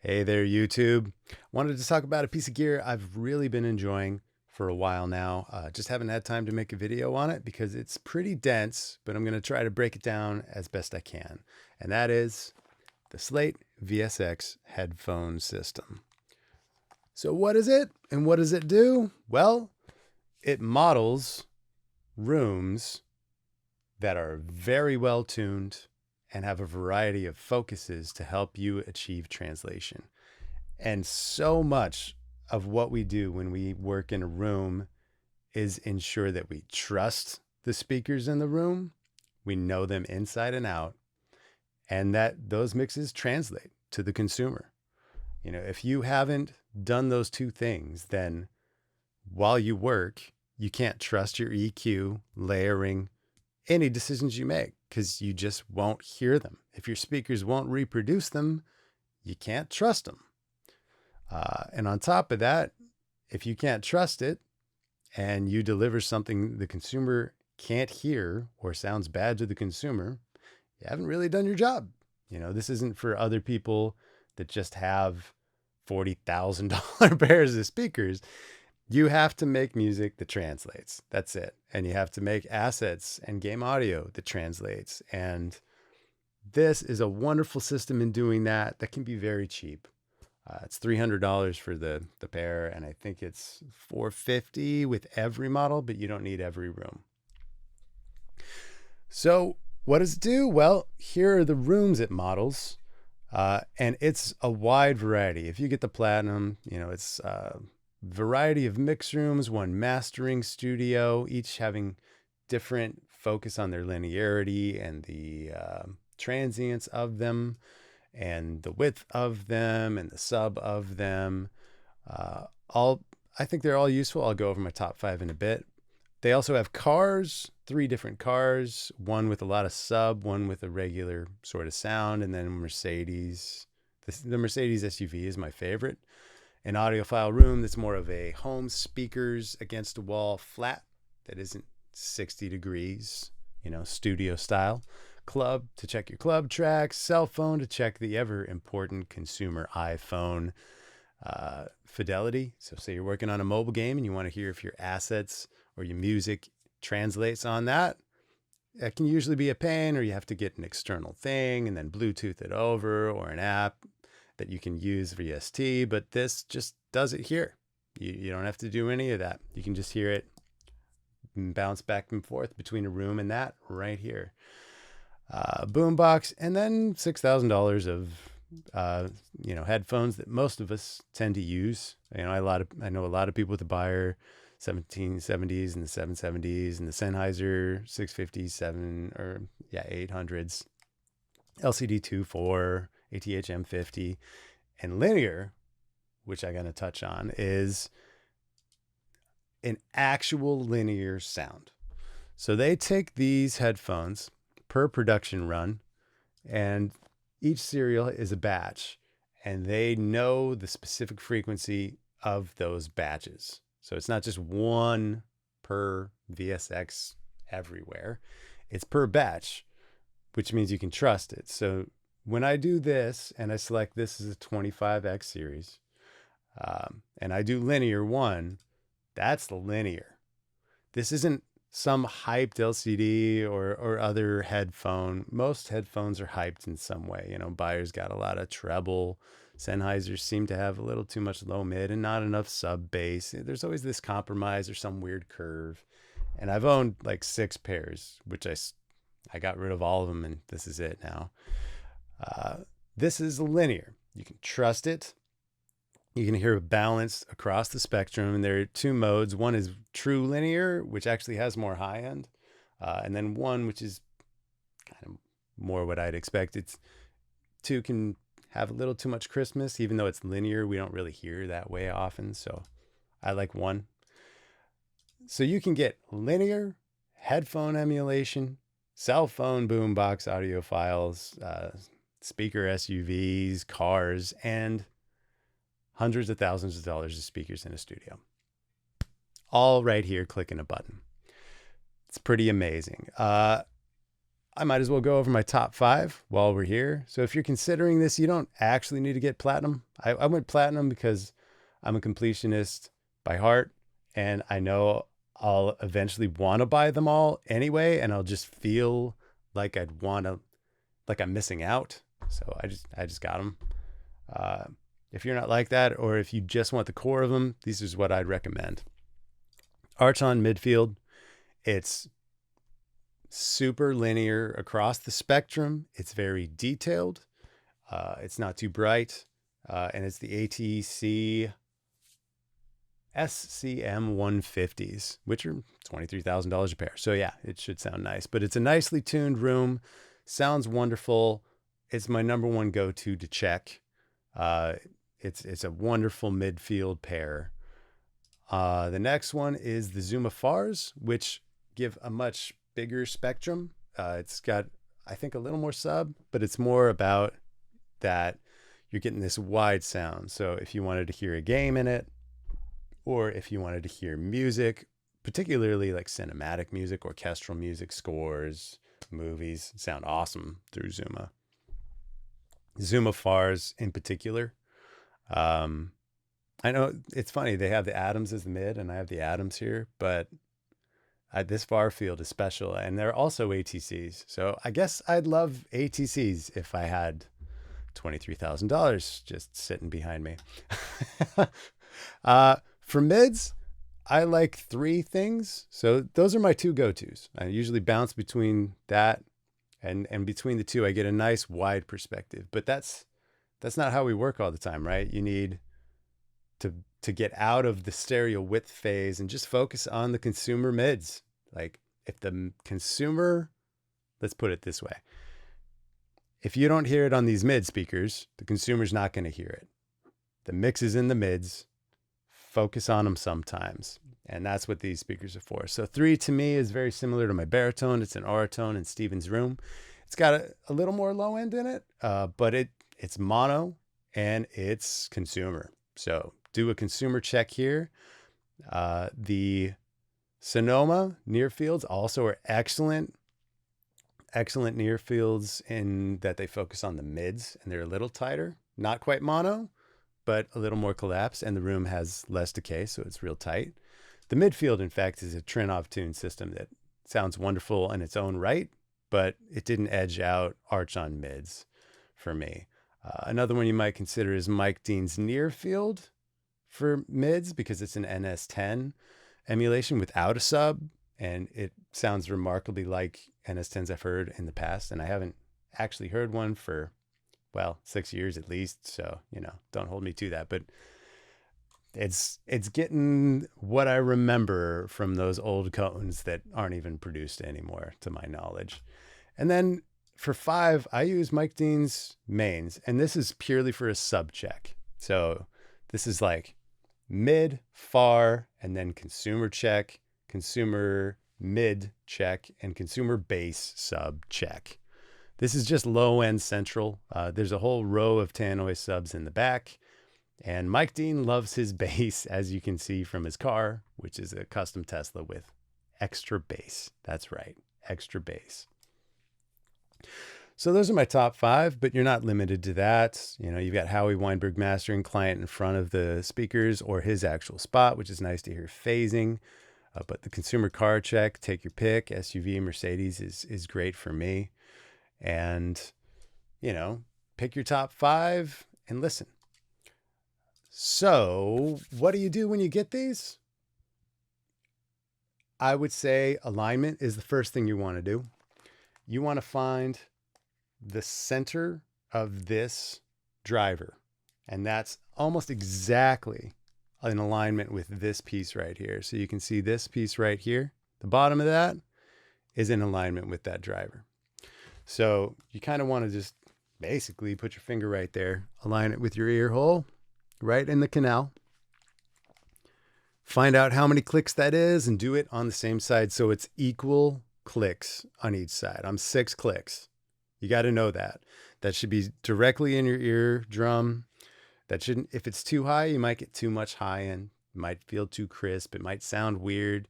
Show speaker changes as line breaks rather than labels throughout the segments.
Hey there, YouTube. Wanted to talk about a piece of gear I've really been enjoying for a while now. Just haven't had time to make a video on it because it's pretty dense, but I'm going to try to break it down as best I can. And that is the Slate VSX headphone system. So what is it and what does it do? Well, it models rooms that are very well tuned and have a variety of focuses to help you achieve translation. And so much of what we do when we work in a room is ensure that we trust the speakers in the room, we know them inside and out, and that those mixes translate to the consumer. You know, if you haven't done those two things, then while you work, you can't trust your EQ, layering, any decisions you make because you just won't hear them. If your speakers won't reproduce them, you can't trust them. And on top of that, if you can't trust it and you deliver something the consumer can't hear or sounds bad to the consumer, you haven't really done your job. You know, this isn't for other people that just have $40,000 pairs of speakers. You have to make music that translates. That's it. And you have to make assets and game audio that translates. And this is a wonderful system in doing that. That can be very cheap. It's $300 for the pair, and I think it's $450 with every model, but you don't need every room. So what does it do? Well, here are the rooms it models, and it's a wide variety. If you get the Platinum, you know, it's a variety of mix rooms, one mastering studio, each having different focus on their linearity and the transients of them, and the width of them and the sub of them. I think they're all useful. I'll go over my top 5 in a bit. They also have cars, 3 different cars, one with a lot of sub, one with a regular sort of sound, and then Mercedes. The Mercedes SUV is my favorite. An audiophile room that's more of a home speakers against a wall flat that isn't 60 degrees, you know, studio style. Club to check your club tracks, cell phone to check the ever important consumer iPhone fidelity. So say you're working on a mobile game and you want to hear if your assets or your music translates on that. That can usually be a pain, or you have to get an external thing and then Bluetooth it over, or an app that you can use VST, but this just does it here. You don't have to do any of that. You can just hear it and bounce back and forth between a room and that right here. Boombox, and then $6,000 of headphones that most of us tend to use. You know, I know a lot of people with the Beyer 1770s and the 770s and the Sennheiser 650s, 800s, LCD 2.4, ATH M50, and linear, which I'm going to touch on, is an actual linear sound. So they take these headphones per production run, and each serial is a batch, and they know the specific frequency of those batches. So it's not just one per VSX everywhere. It's per batch, which means you can trust it. So when I do this and I select this as a 25X series, and I do linear 1, that's the linear. This isn't some hyped LCD or other headphone. Most headphones are hyped in some way. You know, Beyer's got a lot of treble. Sennheisers seem to have a little too much low mid and not enough sub bass. There's always this compromise or some weird curve. And I've owned like 6 pairs, which I got rid of all of them, and this is it now. This is linear. You can trust it. You can hear a balance across the spectrum, and there are 2 modes. One is true linear, which actually has more high end, and then one which is kind of more what I'd expect. It's 2 can have a little too much crispness, even though it's linear. We don't really hear that way often, so I like 1. So you can get linear, headphone emulation, cell phone boombox audio files, speaker SUVs, cars, and hundreds of thousands of dollars of speakers in a studio. All right here, clicking a button. It's pretty amazing. I might as well go over my top 5 while we're here. So if you're considering this, you don't actually need to get platinum. I went platinum because I'm a completionist by heart, and I know I'll eventually want to buy them all anyway, and I'll just feel like I'd want to, like I'm missing out. So I just got them. If you're not like that, or if you just want the core of them, this is what I'd recommend. Archon midfield. It's super linear across the spectrum. It's very detailed. It's not too bright. And it's the ATC SCM 150s, which are $23,000 a pair. So yeah, it should sound nice, but it's a nicely tuned room. Sounds wonderful. It's my number one go-to to check. It's a wonderful midfield pair. The next one is the Zuma Fars, which give a much bigger spectrum. It's got, I think, a little more sub, but it's more about that you're getting this wide sound. So if you wanted to hear a game in it, or if you wanted to hear music, particularly like cinematic music, orchestral music, scores, movies, sound awesome through Zuma. Zuma Fars in particular. I know it's funny, they have the Atoms as the mid, and I have the Atoms here, but this far field is special, and they're also ATCs. So I guess I'd love ATCs if I had $23,000 just sitting behind me. For mids, I like 3 things. So those are my 2 go-tos. I usually bounce between that and between the 2, I get a nice wide perspective. But that's not how we work all the time, right? You need to get out of the stereo width phase and just focus on the consumer mids. Like if the consumer, let's put it this way. If you don't hear it on these mid speakers, the consumer's not going to hear it. The mix is in the mids. Focus on them sometimes. And that's what these speakers are for. So 3 to me is very similar to my baritone. It's an Auratone in Steven's room. It's got a little more low end in it, but it's mono and it's consumer. So do a consumer check here. The Sonoma near fields also are excellent near fields in that they focus on the mids and they're a little tighter, not quite mono, but a little more collapse, and the room has less decay, so it's real tight. The midfield, in fact, is a Trinov tune system that sounds wonderful in its own right, but it didn't edge out Archon mids for me. Another one you might consider is Mike Dean's near field for mids, because it's an NS10 emulation without a sub, and it sounds remarkably like NS10s I've heard in the past, and I haven't actually heard one for 6 years at least, so don't hold me to that, but it's getting what I remember from those old cones that aren't even produced anymore, to my knowledge. And then for 5, I use Mike Dean's mains, and this is purely for a sub check. So this is like mid, far, and then consumer check, consumer mid check, and consumer bass sub check. This is just low end central. There's a whole row of Tannoy subs in the back. And Mike Dean loves his bass, as you can see from his car, which is a custom Tesla with extra bass. That's right, extra bass. So those are my top 5, but you're not limited to that. You've got Howie Weinberg mastering client in front of the speakers or his actual spot, which is nice to hear phasing. But the consumer car check, take your pick. SUV Mercedes is great for me. And, pick your top 5 and listen. So what do you do when you get these? I would say alignment is the first thing you want to do. You want to find the center of this driver, and that's almost exactly in alignment with this piece right here. So you can see this piece right here. The bottom of that is in alignment with that driver. So you kind of want to just basically put your finger right there, align it with your ear hole, right in the canal. Find out how many clicks that is and do it on the same side so it's equal clicks on each side. I'm 6 clicks. You got to know that. That should be directly in your eardrum. That shouldn't, if it's too high, you might get too much high end. It might feel too crisp. It might sound weird.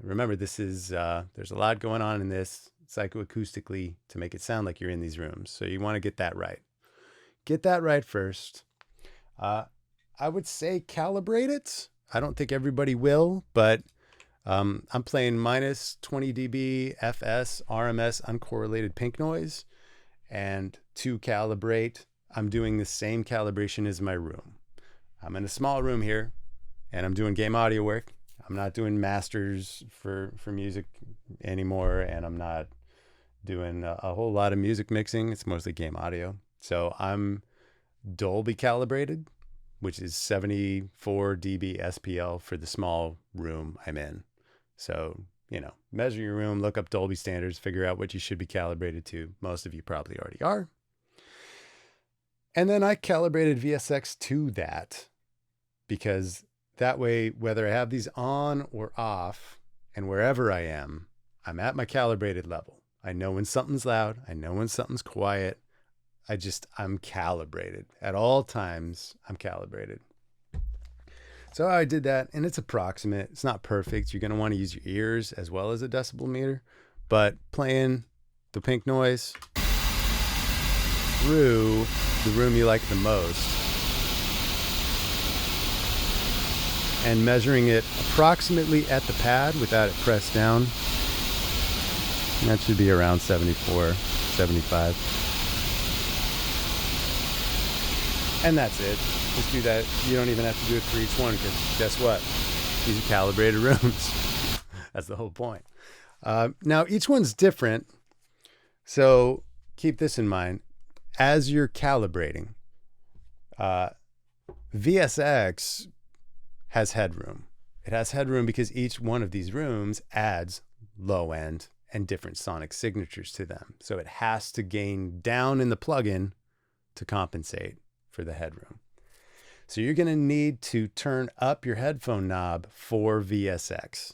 Remember, this is, there's a lot going on in this. psychoacoustically to make it sound like you're in these rooms. So you want to get that right. Get that right first. I would say calibrate it. I don't think everybody will, but I'm playing minus 20 dB FS RMS uncorrelated pink noise. And to calibrate, I'm doing the same calibration as my room. I'm in a small room here and I'm doing game audio work. I'm not doing masters for music anymore, and I'm not doing a whole lot of music mixing. It's mostly game audio. So I'm Dolby calibrated, which is 74 dB SPL for the small room I'm in. So, measure your room, look up Dolby standards, figure out what you should be calibrated to. Most of you probably already are. And then I calibrated VSX to that, because that way, whether I have these on or off, and wherever I am, I'm at my calibrated level. I know when something's loud. I know when something's quiet. I'm calibrated. At all times, I'm calibrated. So I did that, and it's approximate. It's not perfect. You're going to want to use your ears as well as a decibel meter, but playing the pink noise through the room you like the most and measuring it approximately at the pad without it pressed down. That should be around 74, 75. And that's it. Just do that. You don't even have to do it for each one, because guess what? These are calibrated rooms. That's the whole point. Now, each one's different. So keep this in mind. As you're calibrating, VSX has headroom. It has headroom because each one of these rooms adds low end and different sonic signatures to them. So it has to gain down in the plugin to compensate for the headroom. So you're going to need to turn up your headphone knob for VSX.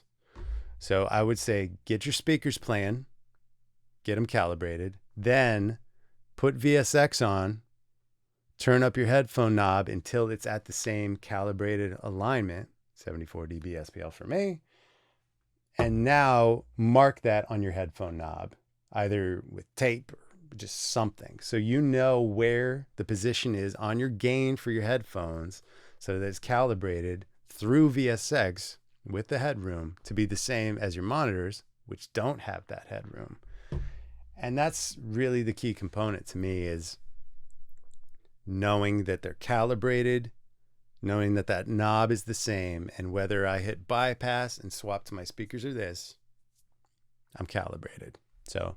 So I would say get your speakers playing, get them calibrated, then put VSX on, turn up your headphone knob until it's at the same calibrated alignment, 74 dB SPL for me. And now mark that on your headphone knob, either with tape or just something. So you know where the position is on your gain for your headphones, so that it's calibrated through VSX with the headroom to be the same as your monitors, which don't have that headroom. And that's really the key component to me, is knowing that they're calibrated, knowing that that knob is the same, and whether I hit bypass and swap to my speakers or this, I'm calibrated. So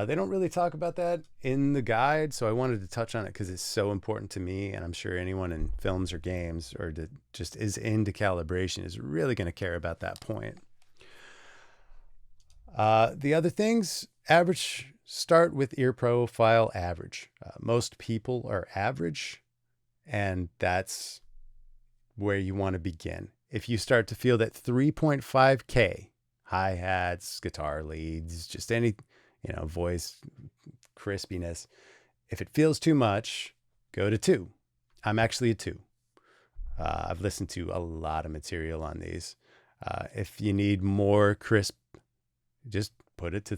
they don't really talk about that in the guide, so I wanted to touch on it because it's so important to me, and I'm sure anyone in films or games or just is into calibration is really going to care about that point. The other things, average, start with ear profile average. Most people are average, and that's where you want to begin. If you start to feel that 3.5K, hi-hats, guitar leads, just any, voice crispiness, if it feels too much, go to 2. I'm actually a 2. I've listened to a lot of material on these. If you need more crisp, just put it to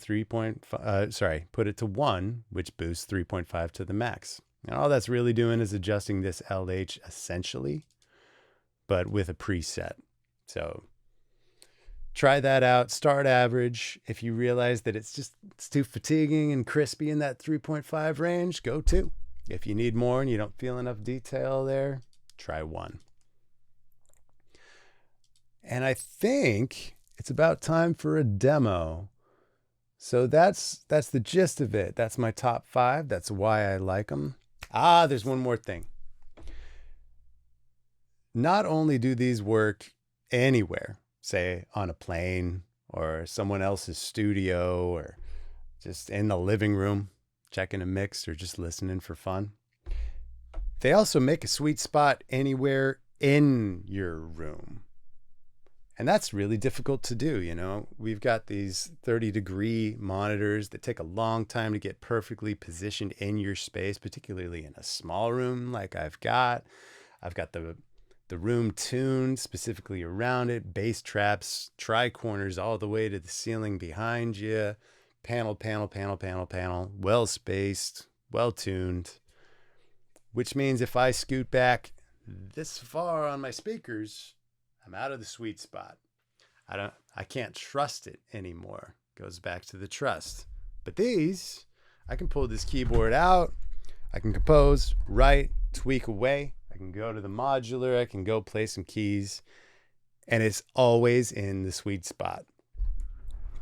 1, which boosts 3.5 to the max. And all that's really doing is adjusting this LH essentially, but with a preset. So try that out. Start average. If you realize that it's too fatiguing and crispy in that 3.5 range, go 2. If you need more and you don't feel enough detail there, try 1. And I think it's about time for a demo. So that's the gist of it. That's my top 5. That's why I like them. There's one more thing. Not only do these work anywhere, say on a plane or someone else's studio or just in the living room, checking a mix or just listening for fun, they also make a sweet spot anywhere in your room. And that's really difficult to do. We've got these 30-degree monitors that take a long time to get perfectly positioned in your space, particularly in a small room like I've got. I've got the room tuned specifically around it, bass traps, tri-corners all the way to the ceiling behind you, panel, well spaced, well tuned, which means if I scoot back this far on my speakers, I'm out of the sweet spot. I can't trust it anymore. Goes back to the trust. But these, I can pull this keyboard out, I can compose, write, tweak away, I can go to the modular, I can go play some keys, and it's always in the sweet spot.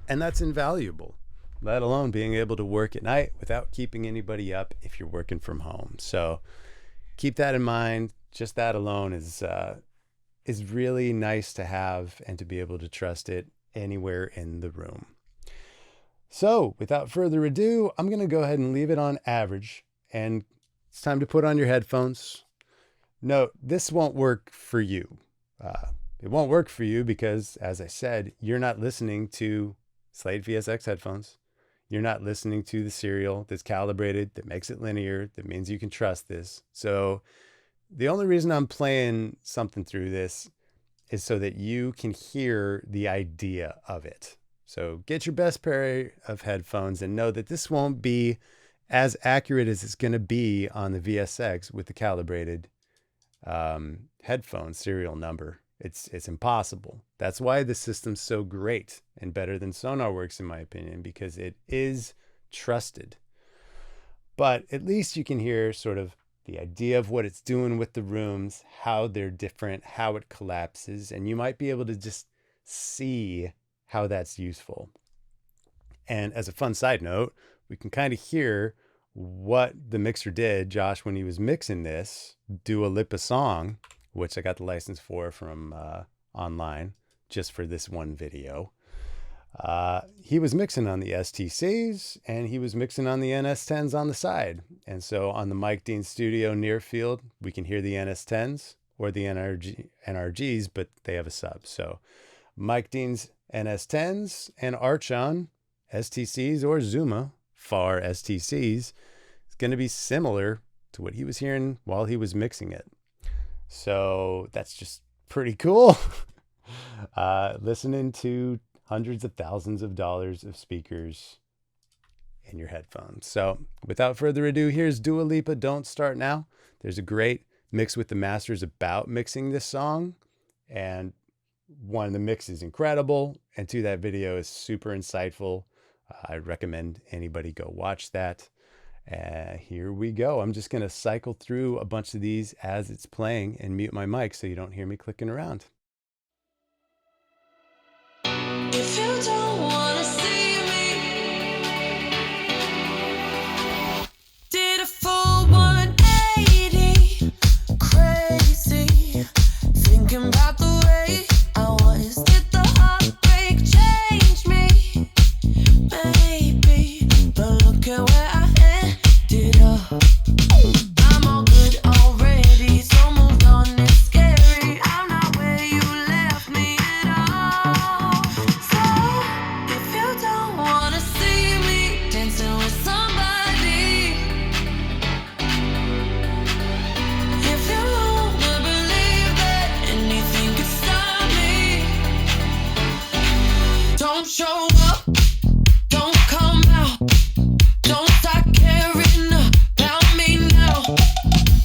And that's invaluable, let alone being able to work at night without keeping anybody up if you're working from home. So keep that in mind. Just that alone is really nice to have and to be able to trust it anywhere in the room. So without further ado, I'm going to go ahead and leave it on average, and it's time to put on your headphones. Note, this won't work for you. It won't work for you because, as I said, you're not listening to Slate VSX headphones. You're not listening to the serial that's calibrated, that makes it linear, that means you can trust this. So the only reason I'm playing something through this is so that you can hear the idea of it. So get your best pair of headphones and know that this won't be as accurate as it's going to be on the VSX with the calibrated headphone serial number. It's impossible. That's why the system's so great and better than SonarWorks, in my opinion, because it is trusted. But at least you can hear sort of the idea of what it's doing with the rooms, how they're different, how it collapses, and you might be able to just see how that's useful. And as a fun side note, we can kind of hear what the mixer did, Josh, when he was mixing this, do a Lipa song, which I got the license for from online just for this one video. He was mixing on the STCs and he was mixing on the NS10s on the side. And so on the Mike Dean Studio near field, we can hear the NS10s or the NRGs, but they have a sub. So Mike Dean's NS10s and Archon STCs or Zuma FAR STCs is going to be similar to what he was hearing while he was mixing it. So that's just pretty cool. Listening to hundreds of thousands of dollars of speakers in your headphones. So without further ado, here's Dua Lipa Don't Start Now. There's a great mix with the masters about mixing this song, and one, the mix is incredible, and two, that video is super insightful. I recommend anybody go watch that. Here we go. I'm just going to cycle through a bunch of these as it's playing and mute my mic so you don't hear me clicking around.
If you don't wanna see me, did a full 180, crazy, thinking about the way I was. Did the heartbreak change me? Maybe, but look at where I ended up. I'm all good already, so moved on. It's scary. I'm not where you left me at all. So if you don't wanna see me dancing with somebody, if you wanna believe that anything could stop me, don't show up, don't come out, don't start caring about me now.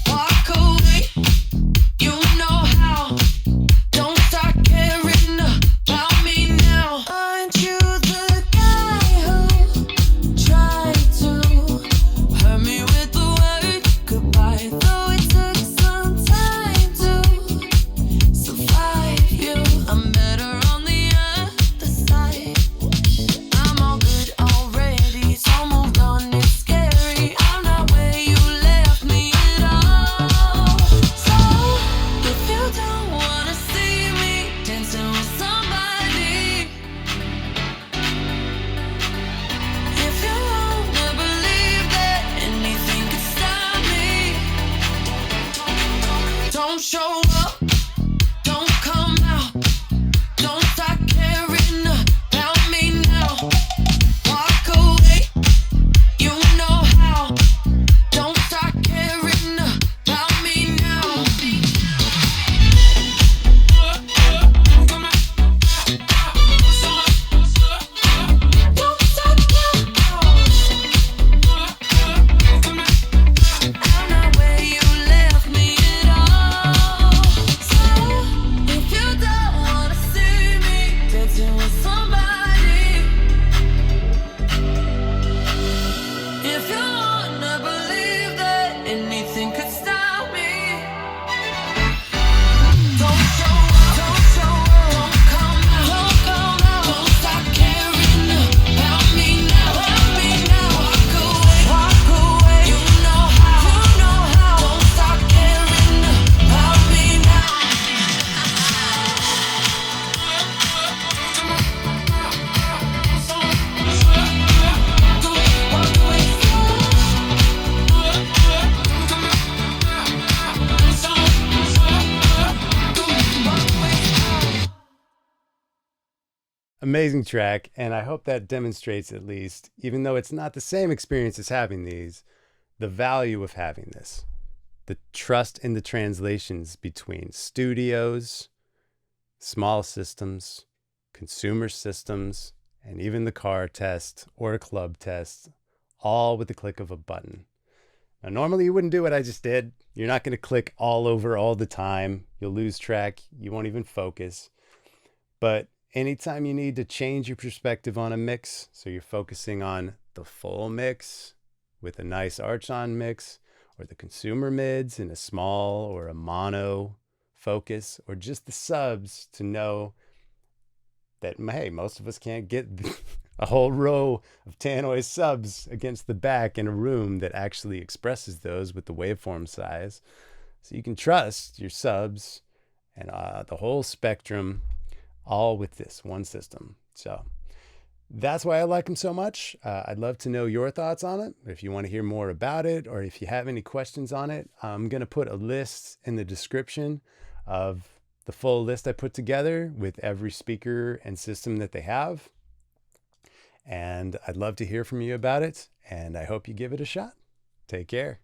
Walk away, you know how. Don't start caring about me now. Aren't you the guy who tried to hurt me with the word goodbye? Though it took some time to survive you, I'm better on the other side. I'm all good already, so moved on. It's scary. I'm not where you left me at all. So if you don't wanna see me dancing with somebody, if you wanna believe that anything could stop me, don't show up, don't come out, don't start caring about me now. Walk away, you know how. Don't start caring about me now. Don't start caring.
Amazing track. And I hope that demonstrates, at least, even though it's not the same experience as having these, the value of having this. The trust in the translations between studios, small systems, consumer systems, and even the car test or club test, all with the click of a button. Now, normally you wouldn't do what I just did. You're not going to click all over all the time. You'll lose track. You won't even focus. But anytime you need to change your perspective on a mix, so you're focusing on the full mix with a nice Archon mix, or the consumer mids in a small or a mono focus, or just the subs, to know that, hey, most of us can't get a whole row of Tannoy subs against the back in a room that actually expresses those with the waveform size. So you can trust your subs and the whole spectrum, all with this one system. So that's why I like them so much. I'd love to know your thoughts on it. If you want to hear more about it, or if you have any questions on it, I'm going to put a list in the description of the full list I put together with every speaker and system that they have. And I'd love to hear from you about it. And I hope you give it a shot. Take care.